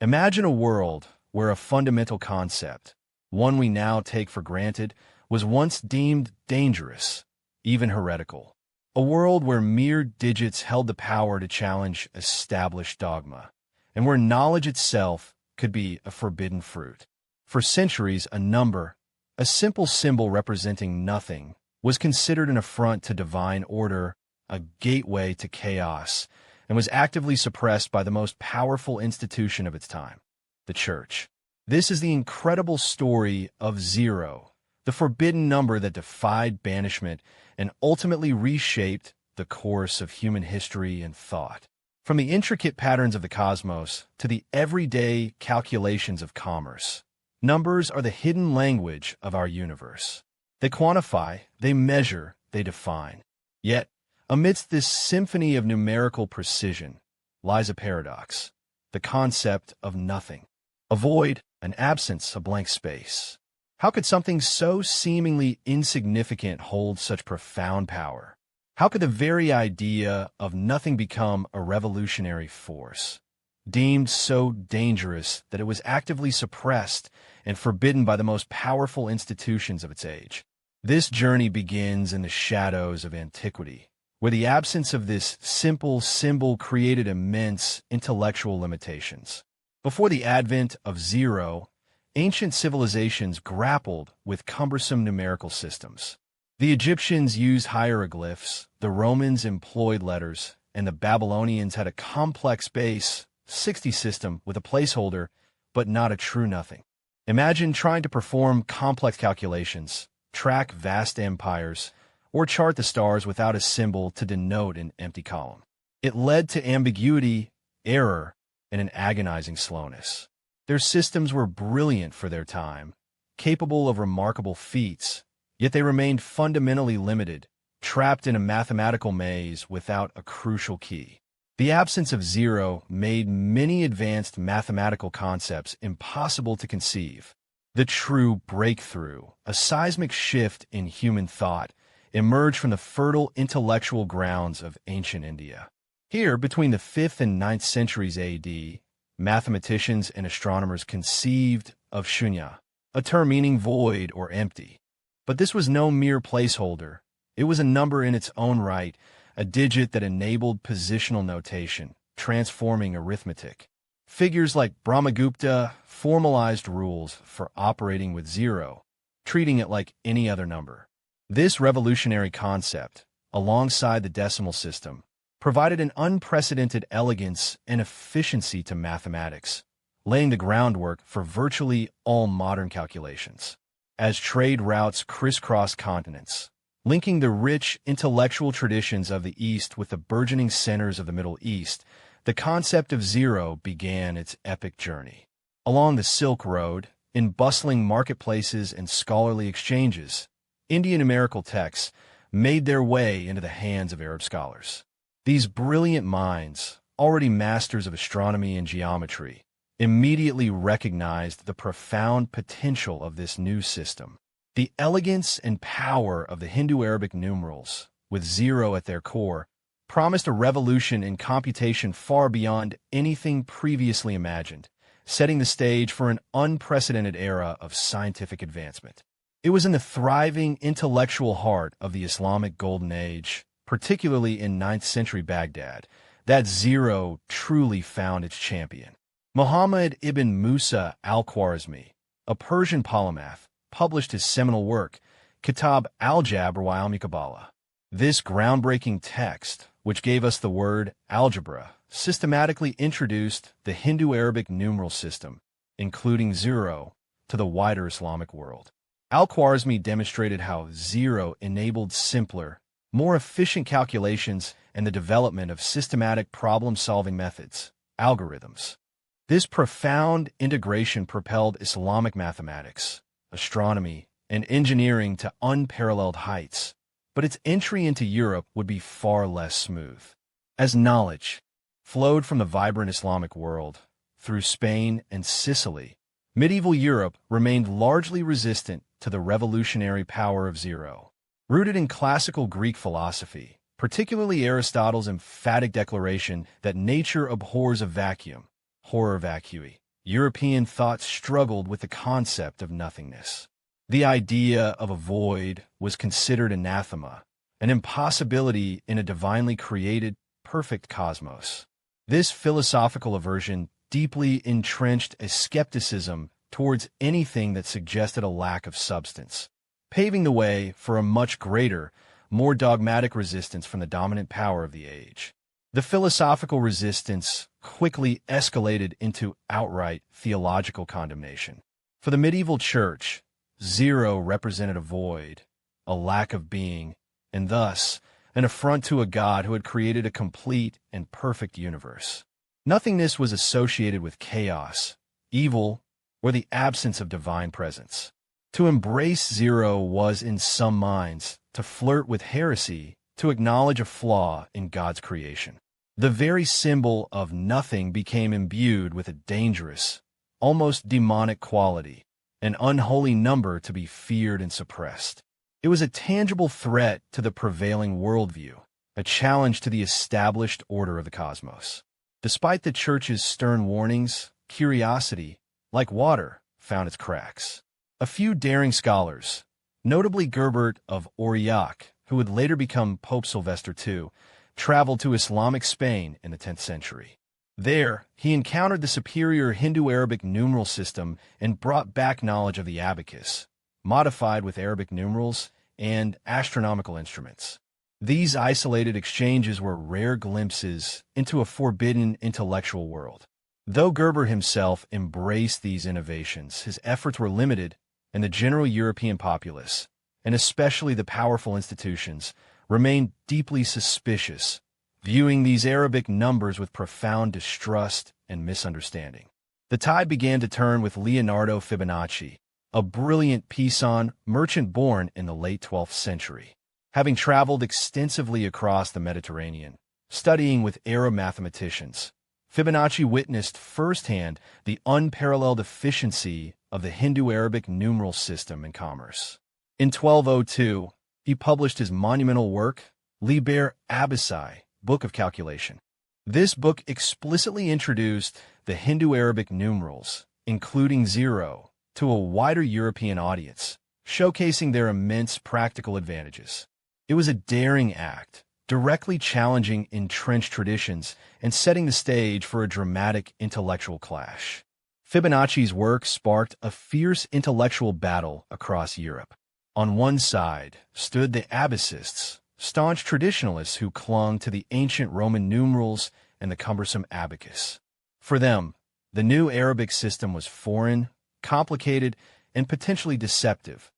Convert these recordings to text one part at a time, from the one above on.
Imagine a world where a fundamental concept, one we now take for granted, was once deemed dangerous, even heretical. A world where mere digits held the power to challenge established dogma, and where knowledge itself could be a forbidden fruit. For centuries, a number, a simple symbol representing nothing, was considered an affront to divine order, a gateway to chaos, and was actively suppressed by the most powerful institution of its time, the Church. This is the incredible story of zero, the forbidden number that defied banishment and ultimately reshaped the course of human history and thought. From the intricate patterns of the cosmos to the everyday calculations of commerce, numbers are the hidden language of our universe. They quantify, they measure, they define. Yet, amidst this symphony of numerical precision lies a paradox, the concept of nothing. A void, an absence, a blank space. How could something so seemingly insignificant hold such profound power? How could the very idea of nothing become a revolutionary force, deemed so dangerous that it was actively suppressed and forbidden by the most powerful institutions of its age? This journey begins in the shadows of antiquity, where the absence of this simple symbol created immense intellectual limitations. Before the advent of zero, ancient civilizations grappled with cumbersome numerical systems. The Egyptians used hieroglyphs, the Romans employed letters, and the Babylonians had a complex base, 60 system with a placeholder, but not a true nothing. Imagine trying to perform complex calculations, track vast empires, or chart the stars without a symbol to denote an empty column. It led to ambiguity, error, and an agonizing slowness. Their systems were brilliant for their time, capable of remarkable feats, yet they remained fundamentally limited, trapped in a mathematical maze without a crucial key. The absence of zero made many advanced mathematical concepts impossible to conceive. The true breakthrough, a seismic shift in human thought, emerged from the fertile intellectual grounds of ancient India. Here, between the 5th and 9th centuries AD, mathematicians and astronomers conceived of shunya, a term meaning void or empty. But this was no mere placeholder. It was a number in its own right, a digit that enabled positional notation, transforming arithmetic. Figures like Brahmagupta formalized rules for operating with zero, treating it like any other number. This revolutionary concept, alongside the decimal system, provided an unprecedented elegance and efficiency to mathematics, laying the groundwork for virtually all modern calculations. As trade routes crisscrossed continents, linking the rich intellectual traditions of the East with the burgeoning centers of the Middle East, the concept of zero began its epic journey. Along the Silk Road, in bustling marketplaces and scholarly exchanges, Indian numerical texts made their way into the hands of Arab scholars. These brilliant minds, already masters of astronomy and geometry, immediately recognized the profound potential of this new system. The elegance and power of the Hindu-Arabic numerals, with zero at their core, promised a revolution in computation far beyond anything previously imagined, setting the stage for an unprecedented era of scientific advancement. It was in the thriving intellectual heart of the Islamic Golden Age, particularly in 9th century Baghdad, that zero truly found its champion. Muhammad ibn Musa al-Khwarizmi, a Persian polymath, published his seminal work, Kitab al-Jabr wa al-Kabbalah. This groundbreaking text, which gave us the word algebra, systematically introduced the Hindu-Arabic numeral system, including zero, to the wider Islamic world. Al-Khwarizmi demonstrated how zero enabled simpler, more efficient calculations and the development of systematic problem-solving methods, algorithms. This profound integration propelled Islamic mathematics, astronomy, and engineering to unparalleled heights, but its entry into Europe would be far less smooth. As knowledge flowed from the vibrant Islamic world through Spain and Sicily, medieval Europe remained largely resistant to the revolutionary power of zero. Rooted in classical Greek philosophy, particularly Aristotle's emphatic declaration that nature abhors a vacuum, horror vacui, European thought struggled with the concept of nothingness. The idea of a void was considered anathema, an impossibility in a divinely created, perfect cosmos. This philosophical aversion deeply entrenched a skepticism towards anything that suggested a lack of substance, paving the way for a much greater, more dogmatic resistance from the dominant power of the age. The philosophical resistance quickly escalated into outright theological condemnation. For the medieval church, zero represented a void, a lack of being, and thus an affront to a God who had created a complete and perfect universe. Nothingness was associated with chaos, evil, or the absence of divine presence. To embrace zero was, in some minds, to flirt with heresy, to acknowledge a flaw in God's creation. The very symbol of nothing became imbued with a dangerous, almost demonic quality, an unholy number to be feared and suppressed. It was a tangible threat to the prevailing worldview, a challenge to the established order of the cosmos. Despite the Church's stern warnings, curiosity, like water, found its cracks. A few daring scholars, notably Gerbert of Aurillac, who would later become Pope Sylvester II, traveled to Islamic Spain in the 10th century. There, he encountered the superior Hindu-Arabic numeral system and brought back knowledge of the abacus, modified with Arabic numerals and astronomical instruments. These isolated exchanges were rare glimpses into a forbidden intellectual world. Though Gerber himself embraced these innovations, his efforts were limited, and the general European populace, and especially the powerful institutions, remained deeply suspicious, viewing these Arabic numbers with profound distrust and misunderstanding. The tide began to turn with Leonardo Fibonacci, a brilliant Pisan merchant born in the late 12th century. Having traveled extensively across the Mediterranean, studying with Arab mathematicians, Fibonacci witnessed firsthand the unparalleled efficiency of the Hindu-Arabic numeral system in commerce. In 1202, he published his monumental work, Liber Abaci, Book of Calculation. This book explicitly introduced the Hindu-Arabic numerals, including zero, to a wider European audience, showcasing their immense practical advantages. It was a daring act, directly challenging entrenched traditions and setting the stage for a dramatic intellectual clash. Fibonacci's work sparked a fierce intellectual battle across Europe. On one side stood the Abbacists, staunch traditionalists who clung to the ancient Roman numerals and the cumbersome abacus. For them, the new Arabic system was foreign, complicated, and potentially deceptive,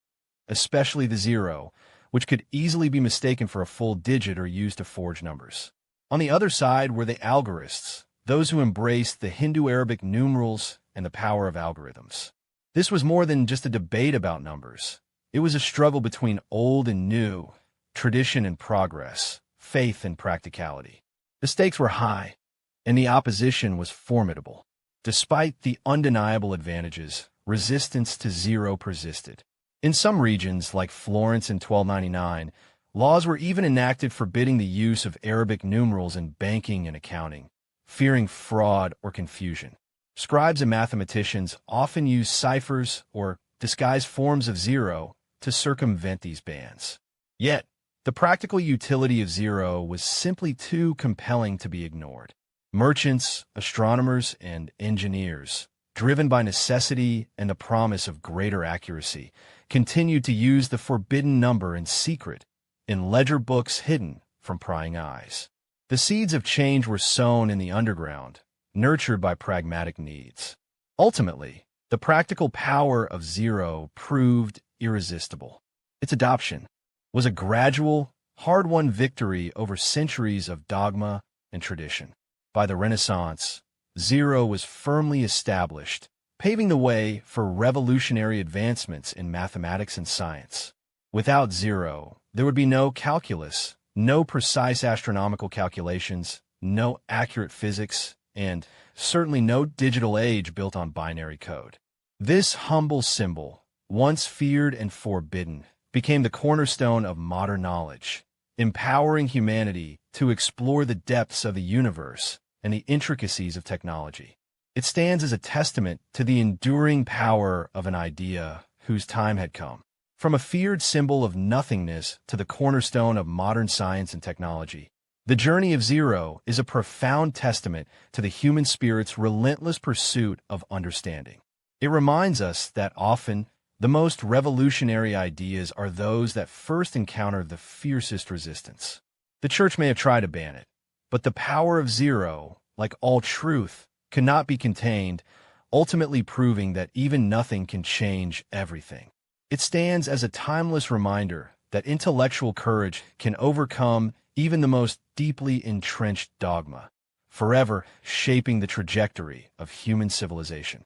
especially the zero, which could easily be mistaken for a full digit or used to forge numbers. On the other side were the algorists, those who embraced the Hindu-Arabic numerals and the power of algorithms. This was more than just a debate about numbers. It was a struggle between old and new, tradition and progress, faith and practicality. The stakes were high, and the opposition was formidable. Despite the undeniable advantages, resistance to zero persisted. In some regions, like Florence in 1299, laws were even enacted forbidding the use of Arabic numerals in banking and accounting, fearing fraud or confusion. Scribes and mathematicians often used ciphers or disguised forms of zero to circumvent these bans. Yet, the practical utility of zero was simply too compelling to be ignored. Merchants, astronomers, and engineers, driven by necessity and the promise of greater accuracy, continued to use the forbidden number in secret, in ledger books hidden from prying eyes. The seeds of change were sown in the underground, nurtured by pragmatic needs. Ultimately, the practical power of zero proved irresistible. Its adoption was a gradual, hard-won victory over centuries of dogma and tradition. By the Renaissance, zero was firmly established, paving the way for revolutionary advancements in mathematics and science. Without zero, there would be no calculus, no precise astronomical calculations, no accurate physics, and certainly no digital age built on binary code. This humble symbol, once feared and forbidden, became the cornerstone of modern knowledge, empowering humanity to explore the depths of the universe and the intricacies of technology. It stands as a testament to the enduring power of an idea whose time had come. From a feared symbol of nothingness to the cornerstone of modern science and technology, the journey of zero is a profound testament to the human spirit's relentless pursuit of understanding. It reminds us that often the most revolutionary ideas are those that first encounter the fiercest resistance. The church may have tried to ban it, but the power of zero, like all truth, cannot be contained, ultimately proving that even nothing can change everything. It stands as a timeless reminder that intellectual courage can overcome even the most deeply entrenched dogma, forever shaping the trajectory of human civilization.